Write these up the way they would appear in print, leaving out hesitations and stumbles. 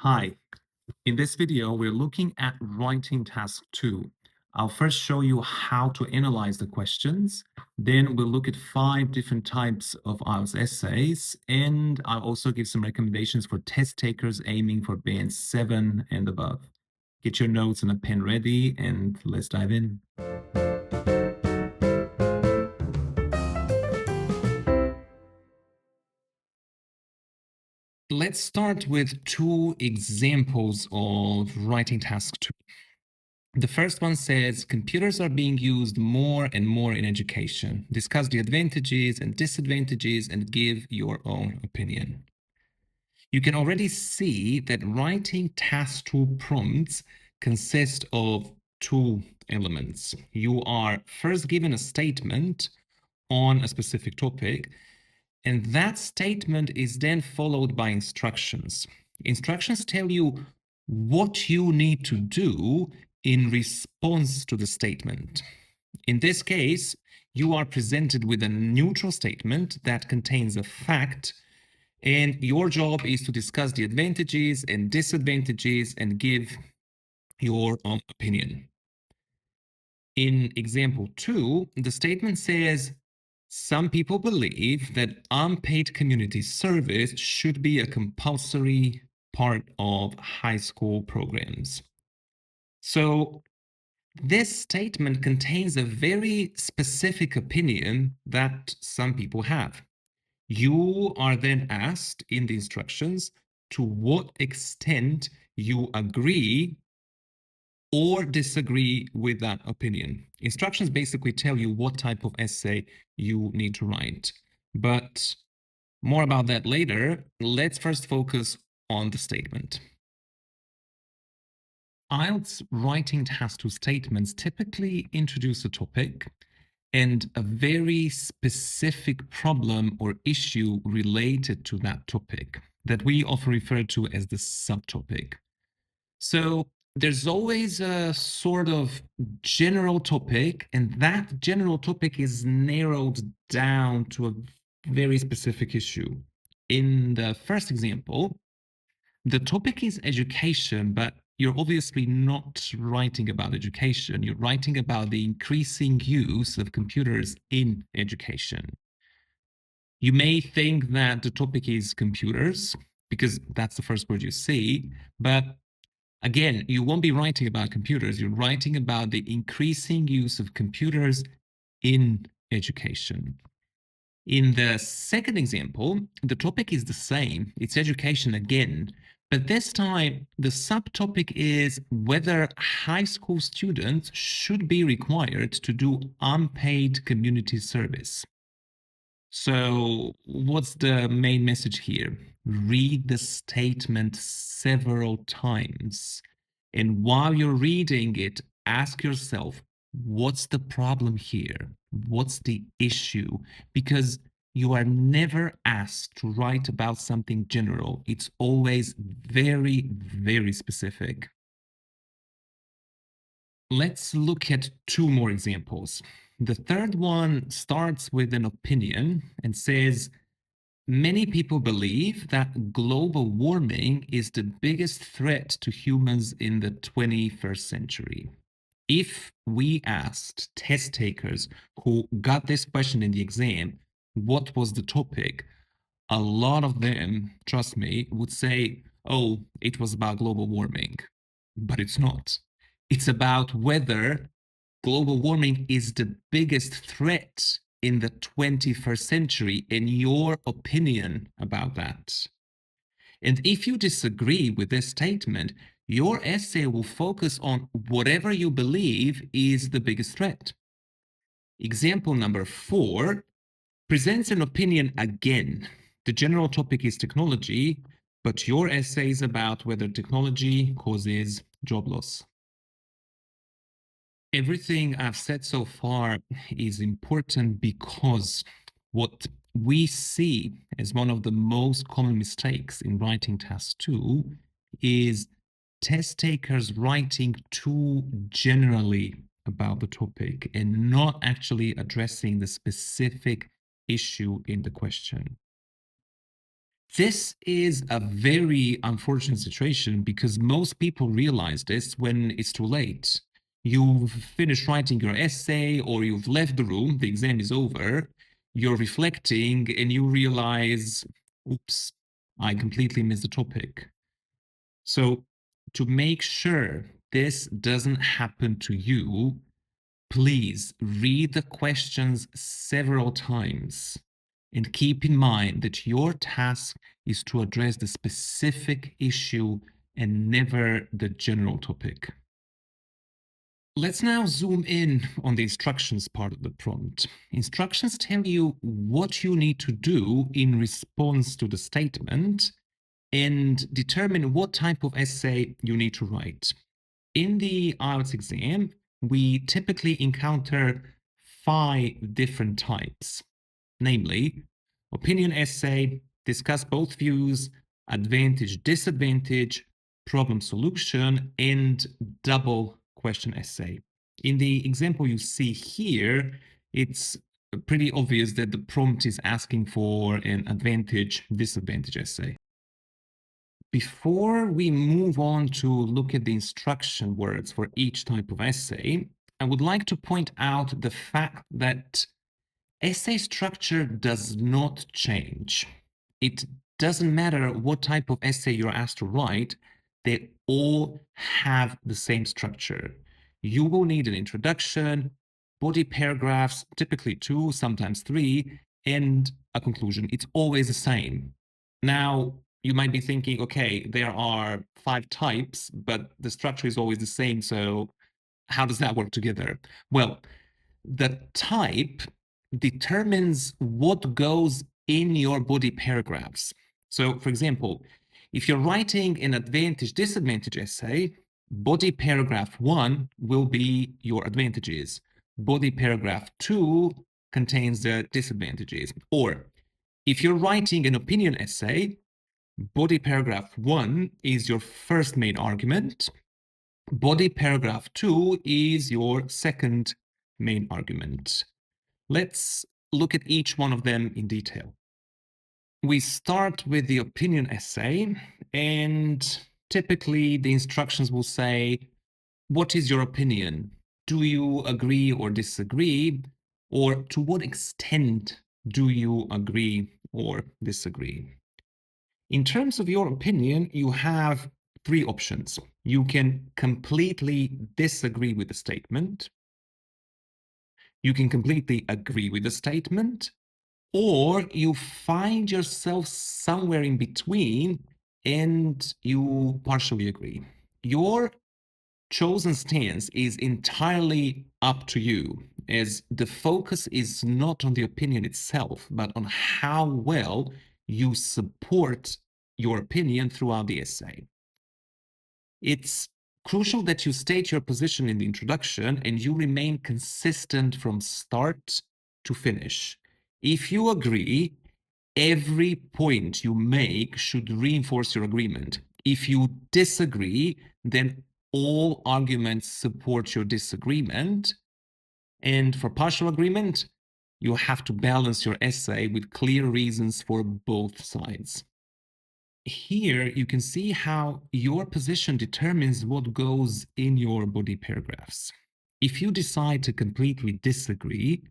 Hi, in this video, we're looking at writing task 2. I'll first show you how to analyze the questions. Then we'll look at 5 different types of IELTS essays. And I'll also give some recommendations for test takers aiming for band 7 and above. Get your notes and a pen ready and let's dive in. Let's start with 2 examples of writing task 2. The first one says, computers are being used more and more in education. Discuss the advantages and disadvantages and give your own opinion. You can already see that writing task 2 prompts consist of 2 elements. You are first given a statement on a specific topic, and that statement is then followed by instructions. Instructions tell you what you need to do in response to the statement. In this case, you are presented with a neutral statement that contains a fact, and your job is to discuss the advantages and disadvantages and give your own opinion. In example 2, the statement says, some people believe that unpaid community service should be a compulsory part of high school programs. So this statement contains a very specific opinion that some people have. You are then asked in the instructions to what extent you agree or disagree with that opinion. Instructions basically tell you what type of essay you need to write. But more about that later. Let's first focus on the statement. IELTS writing task 2 statements typically introduce a topic and a very specific problem or issue related to that topic that we often refer to as the subtopic. So there's always a sort of general topic, and that general topic is narrowed down to a very specific issue. In the first example, the topic is education, but you're obviously not writing about education. You're writing about the increasing use of computers in education. You may think that the topic is computers, because that's the first word you see, but again, you won't be writing about computers. You're writing about the increasing use of computers in education. In the second example, the topic is the same. It's education again, but this time the subtopic is whether high school students should be required to do unpaid community service. So what's the main message here? Read the statement several times. And while you're reading it, ask yourself, what's the problem here? What's the issue? Because you are never asked to write about something general. It's always very, very specific. Let's look at 2 more examples. The third one starts with an opinion and says, many people believe that global warming is the biggest threat to humans in the 21st century. If we asked test takers who got this question in the exam, what was the topic? A lot of them, trust me, would say, oh, it was about global warming. But it's not. It's about whether global warming is the biggest threat in the 21st century, in your opinion about that. And if you disagree with this statement, your essay will focus on whatever you believe is the biggest threat. Example number 4 presents an opinion again. The general topic is technology, but your essay is about whether technology causes job loss. Everything I've said so far is important because what we see as one of the most common mistakes in writing task 2 is test takers writing too generally about the topic and not actually addressing the specific issue in the question. This is a very unfortunate situation because most people realize this when it's too late. You've finished writing your essay or you've left the room, the exam is over, you're reflecting and you realize, oops, I completely missed the topic. So to make sure this doesn't happen to you, please read the questions several times and keep in mind that your task is to address the specific issue and never the general topic. Let's now zoom in on the instructions part of the prompt. Instructions tell you what you need to do in response to the statement and determine what type of essay you need to write. In the IELTS exam, we typically encounter 5 different types, namely opinion essay, discuss both views, advantage, disadvantage, problem solution, and double question essay. In the example you see here, it's pretty obvious that the prompt is asking for an advantage, disadvantage essay. Before we move on to look at the instruction words for each type of essay, I would like to point out the fact that essay structure does not change. It doesn't matter what type of essay you're asked to write, they all have the same structure. You will need an introduction, body paragraphs, typically 2, sometimes 3, and a conclusion. It's always the same. Now, you might be thinking, okay, there are 5 types, but the structure is always the same, so how does that work together? Well, the type determines what goes in your body paragraphs. So, for example, if you're writing an advantage disadvantage essay, body paragraph 1 will be your advantages. Body paragraph 2 contains the disadvantages. Or if you're writing an opinion essay, body paragraph 1 is your first main argument. Body paragraph 2 is your second main argument. Let's look at each one of them in detail. We start with the opinion essay, and typically the instructions will say, what is your opinion? Do you agree or disagree? Or to what extent do you agree or disagree? In terms of your opinion, you have 3 options. You can completely disagree with the statement, you can completely agree with the statement, or you find yourself somewhere in between and you partially agree. Your chosen stance is entirely up to you, as the focus is not on the opinion itself, but on how well you support your opinion throughout the essay. It's crucial that you state your position in the introduction and you remain consistent from start to finish. If you agree, every point you make should reinforce your agreement. If you disagree, then all arguments support your disagreement. And for partial agreement, you have to balance your essay with clear reasons for both sides. Here you can see how your position determines what goes in your body paragraphs. If you decide to completely disagree,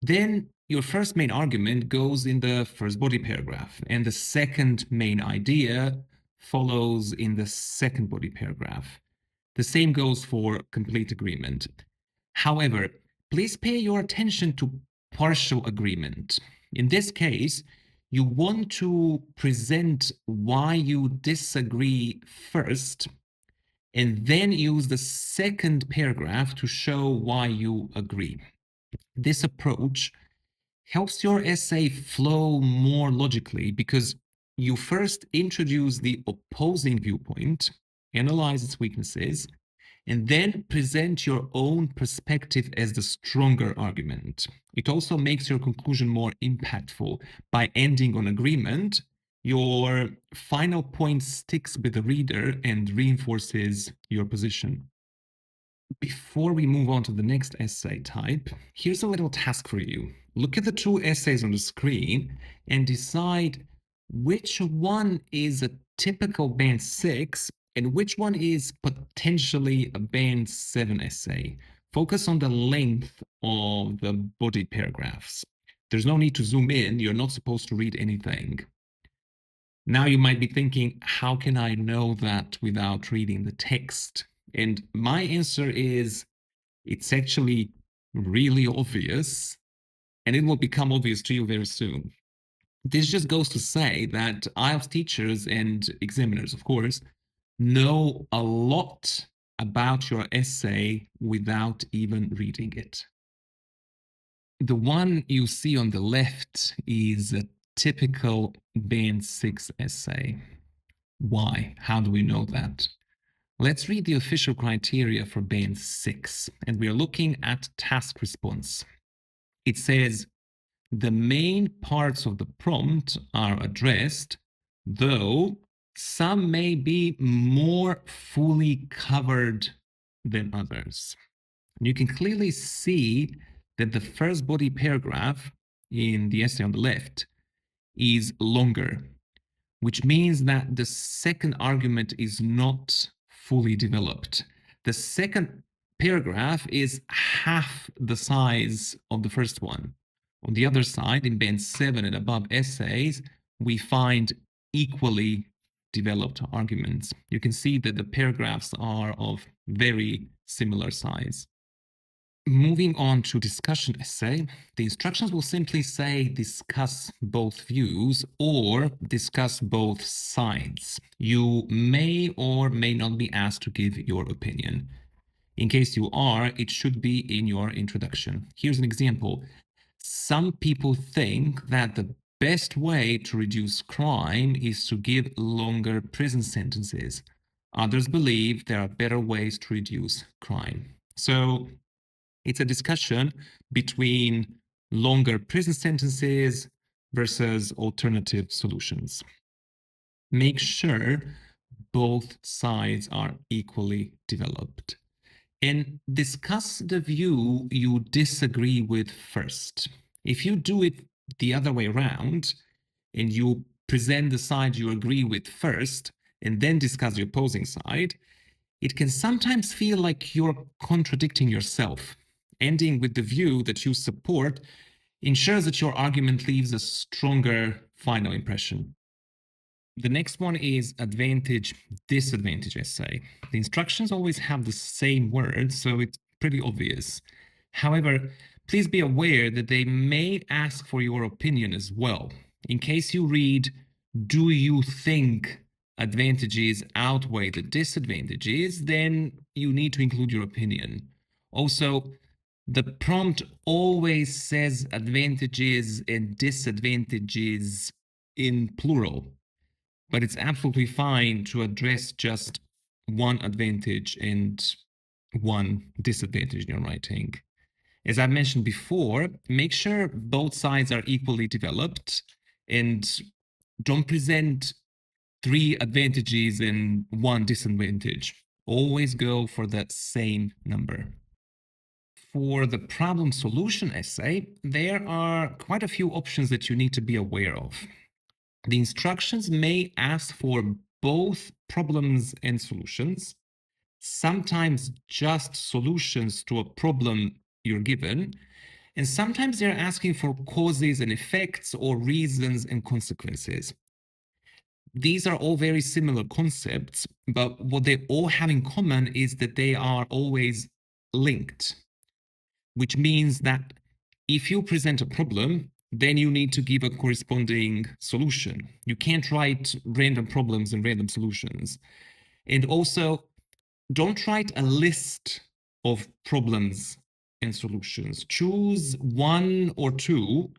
then your first main argument goes in the first body paragraph, and the second main idea follows in the second body paragraph. The same goes for complete agreement. However, please pay your attention to partial agreement. In this case, you want to present why you disagree first, and then use the second paragraph to show why you agree. This approach helps your essay flow more logically because you first introduce the opposing viewpoint, analyze its weaknesses, and then present your own perspective as the stronger argument. It also makes your conclusion more impactful. By ending on agreement, your final point sticks with the reader and reinforces your position. Before we move on to the next essay type, here's a little task for you. Look at the 2 essays on the screen and decide which one is a typical band 6 and which one is potentially a band 7 essay. Focus on the length of the body paragraphs. There's no need to zoom in. You're not supposed to read anything. Now you might be thinking, how can I know that without reading the text? And my answer is, it's actually really obvious, and it will become obvious to you very soon. This just goes to say that IELTS teachers and examiners, of course, know a lot about your essay without even reading it. The one you see on the left is a typical Band 6 essay. Why? How do we know that? Let's read the official criteria for Band 6, and we are looking at task response. It says, the main parts of the prompt are addressed, though some may be more fully covered than others. And you can clearly see that the first body paragraph in the essay on the left is longer, which means that the second argument is not fully developed. The second paragraph is half the size of the first one. On the other side, in Band 7 and above essays, we find equally developed arguments. You can see that the paragraphs are of very similar size. Moving on to discussion essay, the instructions will simply say discuss both views or discuss both sides. You may or may not be asked to give your opinion. In case you are, it should be in your introduction. Here's an example. Some people think that the best way to reduce crime is to give longer prison sentences. Others believe there are better ways to reduce crime. So it's a discussion between longer prison sentences versus alternative solutions. Make sure both sides are equally developed. And discuss the view you disagree with first. If you do it the other way around and you present the side you agree with first and then discuss the opposing side, it can sometimes feel like you're contradicting yourself. Ending with the view that you support ensures that your argument leaves a stronger final impression. The next one is advantage, disadvantage essay. The instructions always have the same words, so it's pretty obvious. However, please be aware that they may ask for your opinion as well. In case you read, do you think advantages outweigh the disadvantages, then you need to include your opinion. Also, the prompt always says advantages and disadvantages in plural, but it's absolutely fine to address just one advantage and one disadvantage in your writing. As I mentioned before, make sure both sides are equally developed and don't present 3 advantages and 1 disadvantage. Always go for that same number. For the problem solution essay, there are quite a few options that you need to be aware of. The instructions may ask for both problems and solutions, sometimes just solutions to a problem you're given, and sometimes they're asking for causes and effects or reasons and consequences. These are all very similar concepts, but what they all have in common is that they are always linked, which means that if you present a problem, then you need to give a corresponding solution. You can't write random problems and random solutions. And also, don't write a list of problems and solutions. Choose 1 or 2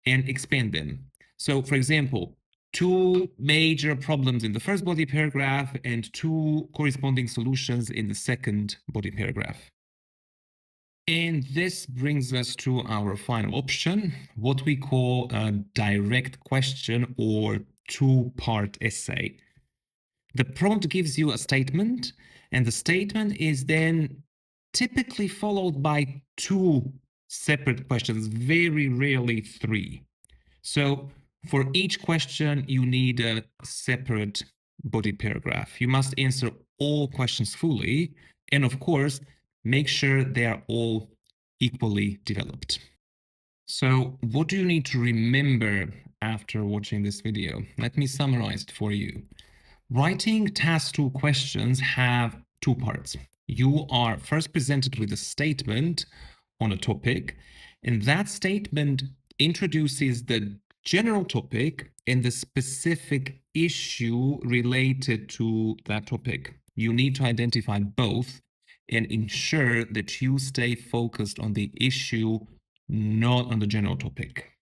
and expand them. So, for example, 2 major problems in the first body paragraph and 2 corresponding solutions in the second body paragraph. And this brings us to our final option, what we call a direct question or 2-part essay. The prompt gives you a statement, and the statement is then typically followed by 2 separate questions, very rarely 3. So, For each question, you need a separate body paragraph. You must answer all questions fully, and of course, make sure they are all equally developed. So what do you need to remember after watching this video? Let me summarize it for you. Writing task 2 questions have two parts. You are first presented with a statement on a topic, and that statement introduces the general topic and the specific issue related to that topic. You need to identify both and ensure that you stay focused on the issue, not on the general topic.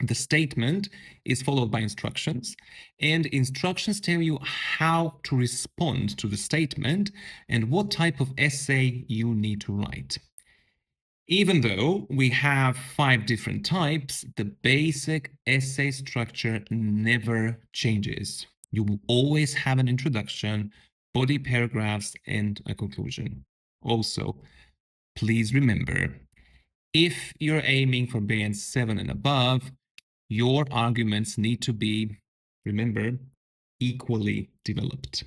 The statement is followed by instructions, and instructions tell you how to respond to the statement and what type of essay you need to write. Even though we have 5 different types, the basic essay structure never changes. You will always have an introduction, body paragraphs, and a conclusion. Also, please remember, if you're aiming for band 7 and above, your arguments need to be, remember, equally developed.